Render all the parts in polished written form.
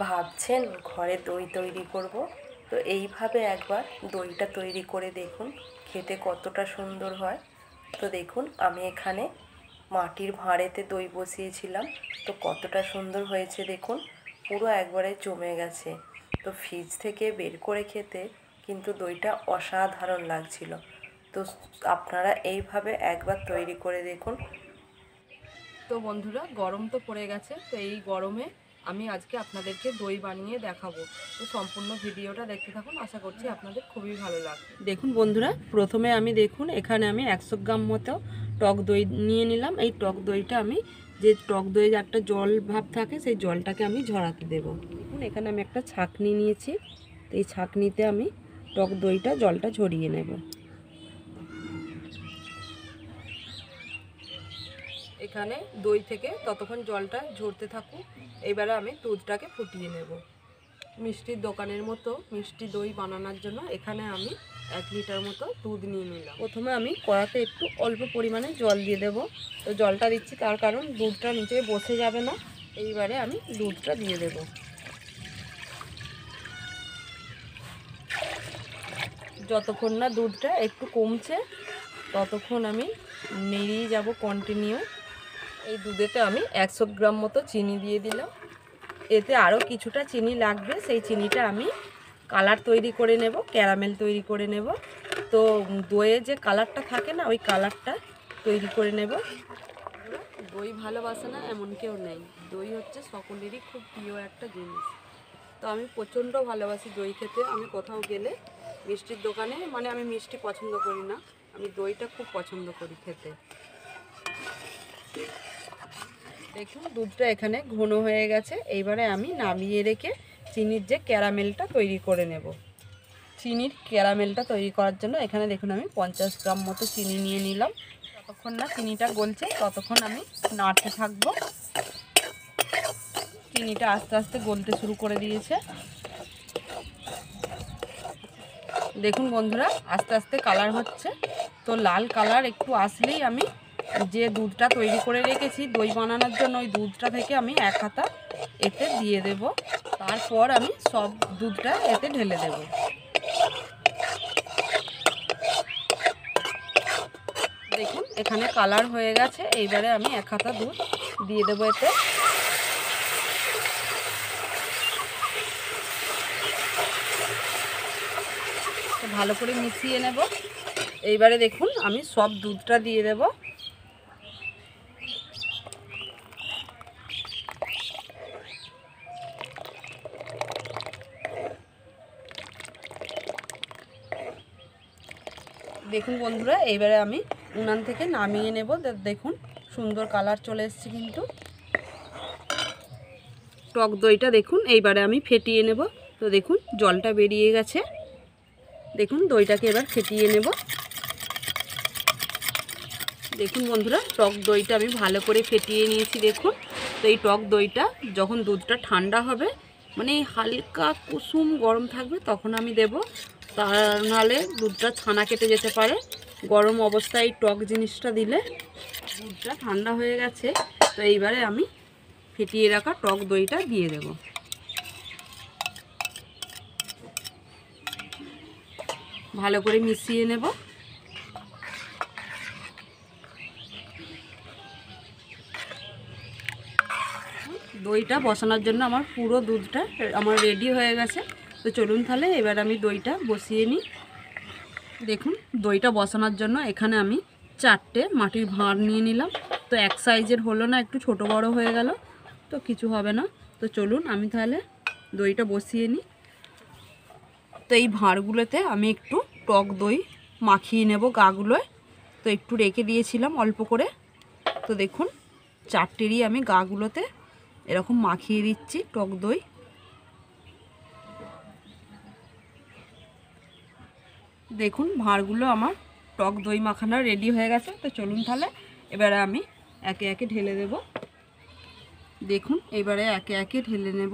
ভাবছেন ঘরে দই তৈরি করব, তো এইভাবে একবার দইটা তৈরি করে দেখুন, খেতে কতটা সুন্দর হয়। তো দেখুন আমি এখানে মাটির ভাঁড়েতে দই বসিয়েছিলাম, তো কতটা সুন্দর হয়েছে দেখুন, পুরো একবারে জমে গেছে। তো ফ্রিজ থেকে বের করে খেতে কিন্তু দইটা অসাধারণ লাগছিল। তো আপনারা এইভাবে একবার তৈরি করে দেখুন। তো বন্ধুরা, গরম তো পড়ে গেছে, তো এই গরমে আমি আজকে আপনাদেরকে দই বানিয়ে দেখাবো। তো সম্পূর্ণ ভিডিওটা দেখতে থাকুন, আশা করছি আপনাদের খুবই ভালো লাগবে। দেখুন বন্ধুরা, প্রথমে আমি এখানে আমি 100 গ্রাম মতো টক দই নিয়ে নিলাম। এই টক দইটা আমি যে টক দইয়ের একটা জল ভাব থাকে, সেই জলটাকে আমি ঝরাতে দেব। দেখুন এখানে আমি একটা ছাঁকনি নিয়েছি, তো এই ছাঁকনিতে আমি টক দইটা জলটা ঝরিয়ে নেব। এখানে দই থেকে ততক্ষণ জলটা ঝরতে থাকুক। এবারে আমি দুধটাকে ফুটিয়ে নেব। মিষ্টির দোকানের মতো মিষ্টি দই বানানোর জন্য এখানে আমি 1 লিটার মতো দুধ নিয়ে নিলাম। প্রথমে আমি কড়াতে একটু অল্প পরিমাণে জল দিয়ে দেব। তো জলটা দিচ্ছি তার কারণ দুধটা নিচে বসে যাবে না। এইবারে আমি দুধটা দিয়ে দেব। যতক্ষণ না দুধটা একটু কমছে ততক্ষণ আমি নেড়িয়ে যাব কন্টিনিউ। এই দুধেতে আমি 100 গ্রাম মতো চিনি দিয়ে দিলাম। এতে আরও কিছুটা চিনি লাগবে, সেই চিনিটা আমি কালার তৈরি করে নেব, ক্যারামেল তৈরি করে নেব। তো দইয়ে যে কালারটা থাকে না, ওই কালারটা তৈরি করে নেব। দই ভালোবাসে না এমন কেউ নেই, দই হচ্ছে সকলেরই খুব প্রিয় একটা জিনিস। তো আমি প্রচণ্ড ভালোবাসি দই খেতে। আমি কোথাও গেলে মিষ্টির দোকানে, মানে আমি মিষ্টি পছন্দ করি না, আমি দইটা খুব পছন্দ করি খেতে। দেখুন দুধটা এখানে ঘন হয়ে গেছে। এইবারে আমি নামিয়ে রেখে চিনির যে ক্যারামেলটা তৈরি করে নেব। চিনির ক্যারামেলটা তৈরি করার জন্য এখানে দেখুন আমি 50 গ্রাম মতো চিনি নিয়ে নিলাম। যতক্ষণ না চিনিটা গলছে ততক্ষণ আমি নাড়তে থাকবো। চিনিটা আস্তে আস্তে গলতে শুরু করে দিয়েছে। দেখুন বন্ধুরা, আস্তে আস্তে কালার হচ্ছে। তো লাল কালার একটু আসলেই আমি যে দুধটা তৈরি করে রেখেছি দই বানানোর জন্য, ওই দুধটা থেকে আমি 1 হাতা এতে দিয়ে দেব। তারপর আমি সব দুধটা এতে ঢেলে দেব। দেখুন এখানে কালার হয়ে গেছে। এইবারে আমি 1 হাতা দুধ দিয়ে দেবো এতে। ভালো করে মিশিয়ে নেব। এইবারে দেখুন আমি সব দুধটা দিয়ে দেব। দেখুন বন্ধুরা, এইবারে আমি উনান থেকে নামিয়ে নেব। দেখুন সুন্দর কালার চলে এসেছে কিন্তু। টক দইটা দেখুন এইবারে আমি ফেটিয়ে নেব। তো দেখুন জলটা বেরিয়ে গেছে। দেখুন দইটাকে এবার ফেটিয়ে নেব। দেখুন বন্ধুরা, টক দইটা আমি ভালো করে ফেটিয়ে নিয়েছি। দেখুন, তো এই টক দইটা যখন দুধটা ঠান্ডা হবে, মানে হালকা কুসুম গরম থাকবে, তখন আমি দেব। তা নাহলে দুধটা ছানা কেটে যেতে পারে। গরম অবস্থায় এই টক জিনিসটা দিলে। দুধটা ঠান্ডা হয়ে গেছে, তো এইবারে আমি ফেটিয়ে রাখা টক দইটা দিয়ে দেব। ভালো করে মিশিয়ে নেব। দইটা বসানোর জন্য আমার পুরো দুধটা আমার রেডি হয়ে গেছে। তো চলুন তাহলে এবার আমি দইটা বসিয়ে নিই। দেখুন দইটা বসানোর জন্য এখানে আমি 4টে মাটির ভাঁড় নিয়ে নিলাম। তো এক সাইজের হলো না, একটু ছোট বড় হয়ে গেল, তো কিছু হবে না। তো চলুন আমি তাহলে দইটা বসিয়ে নিই। তো এই ভাঁড়গুলোতে আমি একটু টক দই মাখিয়ে নেব গাগুলোয়। তো একটু রেখে দিয়েছিলাম অল্প করে। তো দেখুন 4টেরই আমি গাগুলোতে এরকম মাখিয়ে দিচ্ছি টক দই। দেখুন ভাঁড়গুলো আমার টক দই মাখানো রেডি হয়ে গেছে। তো চলুন তাহলে এবারে আমি একে একে ঢেলে দেব। দেখুন এবারে একে একে ঢেলে নেব।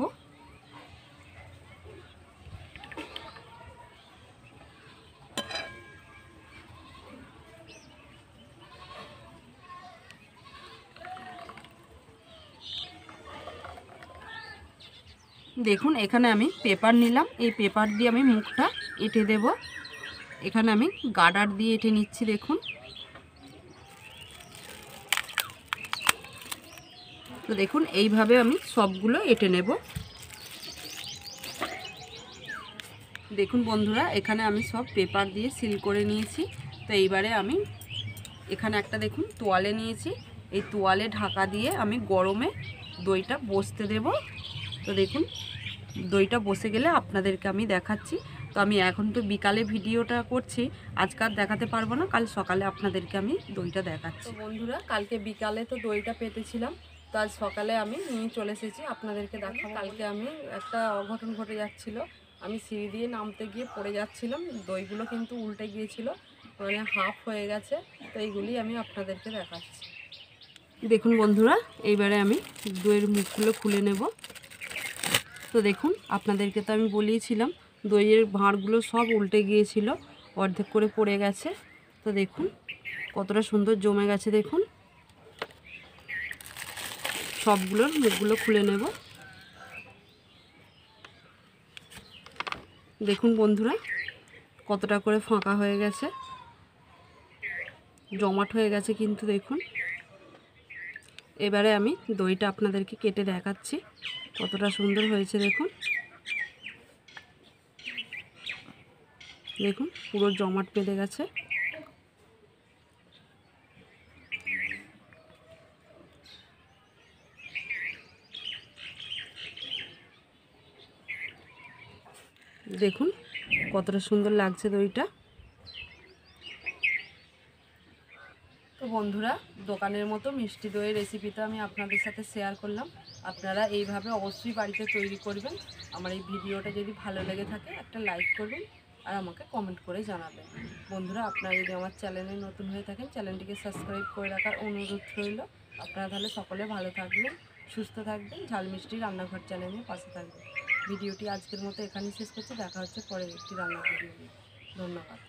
দেখুন এখানে আমি পেপার নিলাম, এই পেপার দিয়ে আমি মুখটা এঁটে দেব। এখানে আমি গার্ডার দিয়ে এঁটে নিচ্ছি। দেখুন তো দেখুন এইভাবে আমি সবগুলো এঁটে নেব। দেখুন বন্ধুরা, এখানে আমি সব পেপার দিয়ে সিল করে নিয়েছি। তো এইবারে আমি এখানে একটা দেখুন তোয়ালে নিয়েছি, এই তোয়ালে ঢাকা দিয়ে আমি গরমে দইটা বসতে দেব। তো দেখুন দইটা বসে গেলে আপনাদেরকে আমি দেখাচ্ছি। তো আমি এখন তো বিকালে ভিডিওটা করছি, আজকাল দেখাতে পারবো না, কাল সকালে আপনাদেরকে আমি দইটা দেখাচ্ছি। তো বন্ধুরা, কালকে বিকালে তো দইটা পেতেছিলাম, তো আজ সকালে আমি নিয়ে চলে এসেছি আপনাদেরকে দেখাবো। কালকে আমি একটা অঘটন ঘটে যাচ্ছিলো, আমি সিঁড়ি দিয়ে নামতে গিয়ে পড়ে যাচ্ছিলাম, দইগুলো কিন্তু উল্টে গিয়েছিল, মানে হাফ হয়ে গেছে। তো এইগুলি আমি আপনাদেরকে দেখাচ্ছি। দেখুন বন্ধুরা, এইবারে আমি দইয়ের মুখগুলো খুলে নেব। তো দেখুন আপনাদেরকে তো আমি বলিয়েছিলাম দইয়ের ভাঁড়গুলো সব উল্টে গিয়েছিল, অর্ধেক করে পড়ে গেছে। তো দেখুন কতটা সুন্দর জমে গেছে। দেখুন সবগুলোর মুখগুলো খুলে নেব। দেখুন বন্ধুরা কতটা করে ফাঁকা হয়ে গেছে, জমাট হয়ে গেছে কিন্তু। দেখুন এবারে আমি দইটা আপনাদেরকে কেটে দেখাচ্ছি কতটা সুন্দর হয়েছে। দেখুন দেখুন পুরো জমাট বেঁধে গেছে। দেখুন কতটা সুন্দর লাগছে দইটা। তো বন্ধুরা, দোকানের মতো মিষ্টি দইয়ের রেসিপিটা আমি আপনাদের সাথে শেয়ার করলাম। আপনারা এইভাবে অবশ্যই বাড়িতে তৈরি করবেন। আমার এই ভিডিওটা যদি ভালো লেগে থাকে একটা লাইক করবেন আর আমাকে কমেন্ট করে জানাবেন। বন্ধুরা, আপনারা যদি আমার চ্যানেলে নতুন হয়ে থাকেন চ্যানেলটিকে সাবস্ক্রাইব করে রাখার অনুরোধ রইল। আপনারা তাহলে সকলে ভালো থাকবেন, সুস্থ থাকবেন, ঝাল মিষ্টি রান্নাঘর চ্যানেলের পাশে থাকবেন। ভিডিওটি আজকের মতো এখানেই শেষ করছি, দেখা হচ্ছে পরের একটি রান্নার ভিডিও নিয়ে। ধন্যবাদ।